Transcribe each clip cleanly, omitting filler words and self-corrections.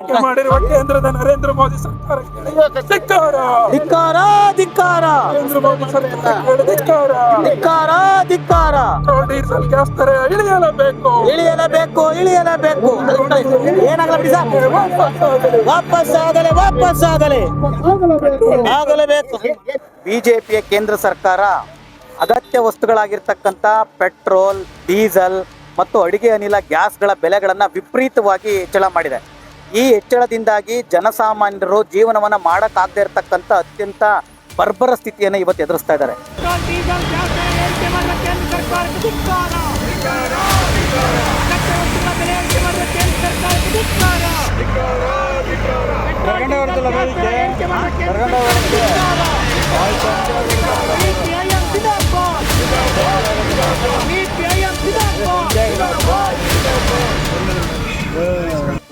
ಆಯ್ಕೆ ಮಾಡಿರುವ ಕೇಂದ್ರದ ನರೇಂದ್ರ ಮೋದಿ ಸರ್ಕಾರಕ್ಕೆ ಧಿಕ್ಕಾರ. ಧಿಕ್ಕಾರ ಧಿಕ್ಕಾರ ನರೇಂದ್ರ ಮೋದಿ ಸರ್ಕಾರಕ್ಕೆ ಧಿಕ್ಕಾರ. ಧಿಕ್ಕಾರ ಧಿಕ್ಕಾರ. ಪೆಟ್ರೋಲ್ ಡೀಸೆಲ್ ಗ್ಯಾಸ್ ದರ ಇಳಿಯಲೇಬೇಕು. ಇಳಿಯಲೇಬೇಕು ಇಳಿಯಲೇಬೇಕು. ಏನಾಗಲ್ಲ ಬಿಡಿ ಸರ್, ವಾಪಸ್ ಆಗಲೇ ಆಗಲೇಬೇಕು. ಬಿಜೆಪಿಯ ಕೇಂದ್ರ ಸರ್ಕಾರ ಅಗತ್ಯ ವಸ್ತುಗಳಾಗಿರ್ತಕ್ಕಂಥ ಪೆಟ್ರೋಲ್, ಡೀಸೆಲ್ ಮತ್ತು ಅಡುಗೆ ಅನಿಲ, ಗ್ಯಾಸ್ಗಳ ಬೆಲೆಗಳನ್ನು ವಿಪರೀತವಾಗಿ ಹೆಚ್ಚಳ ಮಾಡಿದೆ. ಈ ಹೆಚ್ಚಳದಿಂದಾಗಿ ಜನಸಾಮಾನ್ಯರು ಜೀವನವನ್ನು ಮಾಡೋಕ್ಕಾಗದೇ ಇರತಕ್ಕಂಥ ಅತ್ಯಂತ ಬರ್ಬರ ಸ್ಥಿತಿಯನ್ನು ಇವತ್ತು ಎದುರಿಸ್ತಾ ಇದ್ದಾರೆ.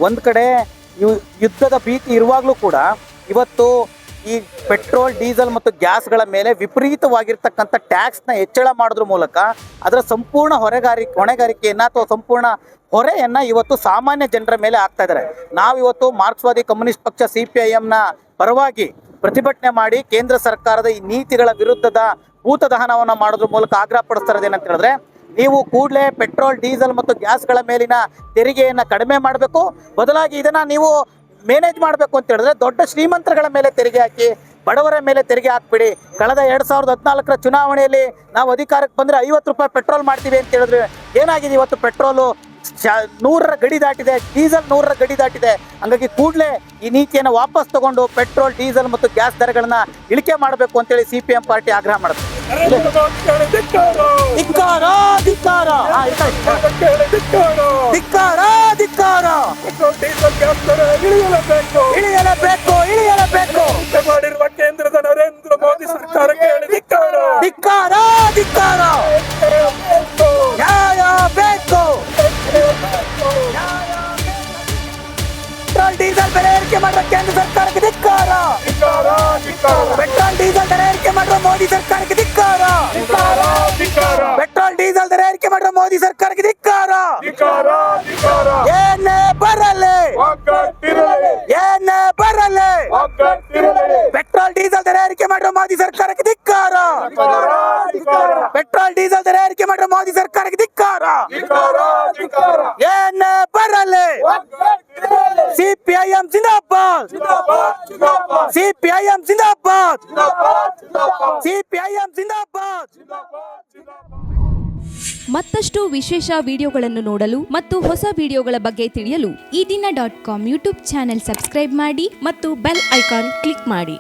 ಒಂದು ಕಡೆ ಯುದ್ಧದ ಭೀತಿ ಇರುವಾಗಲೂ ಕೂಡ ಇವತ್ತು ಈ ಪೆಟ್ರೋಲ್, ಡೀಸೆಲ್ ಮತ್ತು ಗ್ಯಾಸ್ಗಳ ಮೇಲೆ ವಿಪರೀತವಾಗಿರ್ತಕ್ಕಂಥ ಟ್ಯಾಕ್ಸ್ನ ಹೆಚ್ಚಳ ಮಾಡೋದ್ರ ಮೂಲಕ ಅದರ ಸಂಪೂರ್ಣ ಹೊಣೆಗಾರಿಕೆಯನ್ನು ಅಥವಾ ಸಂಪೂರ್ಣ ಹೊರೆಯನ್ನು ಇವತ್ತು ಸಾಮಾನ್ಯ ಜನರ ಮೇಲೆ ಹಾಕ್ತಾ ಇದ್ದಾರೆ. ನಾವಿವತ್ತು ಮಾರ್ಕ್ಸ್ವಾದಿ ಕಮ್ಯುನಿಸ್ಟ್ ಪಕ್ಷ CPIMನ ಪರವಾಗಿ ಪ್ರತಿಭಟನೆ ಮಾಡಿ ಕೇಂದ್ರ ಸರ್ಕಾರದ ಈ ನೀತಿಗಳ ವಿರುದ್ಧದ ಭೂತದಹನವನ್ನು ಮಾಡೋದ್ರ ಮೂಲಕ ಆಗ್ರಹ ಪಡಿಸ್ತಾ ಇರೋದೇನಂತ ಹೇಳಿದ್ರೆ, ನೀವು ಕೂಡಲೇ ಪೆಟ್ರೋಲ್, ಡೀಸೆಲ್ ಮತ್ತು ಗ್ಯಾಸ್ಗಳ ಮೇಲಿನ ತೆರಿಗೆಯನ್ನು ಕಡಿಮೆ ಮಾಡಬೇಕು. ಬದಲಾಗಿ ಇದನ್ನು ನೀವು ಮ್ಯಾನೇಜ್ ಮಾಡಬೇಕು ಅಂತ ಹೇಳಿದ್ರೆ ದೊಡ್ಡ ಶ್ರೀಮಂತರುಗಳ ಮೇಲೆ ತೆರಿಗೆ ಹಾಕಿ, ಬಡವರ ಮೇಲೆ ತೆರಿಗೆ ಹಾಕ್ಬಿಡಿ. ಕಳೆದ 2014ರ ಚುನಾವಣೆಯಲ್ಲಿ ನಾವು ಅಧಿಕಾರಕ್ಕೆ ಬಂದರೆ 50 ರೂಪಾಯಿ ಪೆಟ್ರೋಲ್ ಮಾಡ್ತೀವಿ ಅಂತ ಹೇಳಿದ್ರೆ ಏನಾಗಿದೆ, ಇವತ್ತು ಪೆಟ್ರೋಲು 100ರ ಗಡಿ ದಾಟಿದೆ, ಡೀಸೆಲ್ 100ರ ಗಡಿ ದಾಟಿದೆ. ಹಾಗಾಗಿ ಕೂಡಲೇ ಈ ನೀತಿಯನ್ನು ವಾಪಸ್ ತಗೊಂಡು ಪೆಟ್ರೋಲ್, ಡೀಸೆಲ್ ಮತ್ತು ಗ್ಯಾಸ್ ದರಗಳನ್ನ ಇಳಿಕೆ ಮಾಡಬೇಕು ಅಂತೇಳಿ CPM ಪಾರ್ಟಿ ಆಗ್ರಹ ಮಾಡುತ್ತೆ. ಧಿಕ್ಕಾರ ಧಿಕ್ಕಾರ ಧಿಕ್ಕಾರ ಧಿಕ್ಕಾರ. ಇಳಿಯಲೇಬೇಕು ಇಳಿಯಲೇಬೇಕು. ಮಾಡಿರುವ ಕೇಂದ್ರದ ನರೇಂದ್ರ ಮೋದಿ ಸರ್ಕಾರಕ್ಕೆ ಧಿಕ್ಕಾರ. ಧಿಕ್ಕಾರ ಧಿಕ್ಕಾರ. ನ್ಯಾಯ ಬೇಕು. ಪೆಟ್ರೋಲ್, ಡೀಸೆಲ್ ಬೆಲೆ ಏರಿಕೆ ಮಾಡುವ ಕೇಂದ್ರ ಸರ್ಕಾರಕ್ಕೆ ಧಿಕ್ಕಾರ. ಪೆಟ್ರೋಲ್, ಡೀಸೆಲ್ ದರ ಏರಿಕೆ ಮಾಡುವ ಮೋದಿ ಸರ್ಕಾರಕ್ಕೆ ಧಿಕ್ಕಾರ. ಪೆಟ್ರೋಲ್, ಡೀಸೆಲ್ ದರ ಏರಿಕೆ ಮಾಡುವ ಮೋದಿ ಸರ್ಕಾರಕ್ಕೆ ಧಿಕ್ಕಾರ. ಏನೇ ಬರಲಿ ಏನೇ ಬರಲಿ, ಪೆಟ್ರೋಲ್, ಡೀಸೆಲ್ ದರ ಏರಿಕೆ ಮಾಡುವ ಮೋದಿ ಸರ್ಕಾರಕ್ಕೆ ಧಿಕ್ಕಾರ. ಪೆಟ್ರೋಲ್, ಡೀಸೆಲ್ ದರ ಏರಿಕೆ ಮಾಡುವ ಮೋದಿ ಸರ್ಕಾರಕ್ಕೆ ಧಿಕ್ಕಾರ. ಏನೇ ಬರಲಿ, CPIM ಜಿಂದಾಬಾದ್. CPIM ಜಿಂದಾಬಾದ್. CPIM ಜಿಂದಾಬಾದ್. ಮತ್ತಷ್ಟು ವಿಶೇಷ ವಿಡಿಯೋಗಳನ್ನು ನೋಡಲು ಮತ್ತು ಹೊಸ ವಿಡಿಯೋಗಳ ಬಗ್ಗೆ ತಿಳಿಯಲು ಈ ದಿನ .com ಯೂಟ್ಯೂಬ್ ಚಾನೆಲ್ ಸಬ್ಸ್ಕ್ರೈಬ್ ಮಾಡಿ ಮತ್ತು ಬೆಲ್ ಐಕಾನ್ ಕ್ಲಿಕ್ ಮಾಡಿ.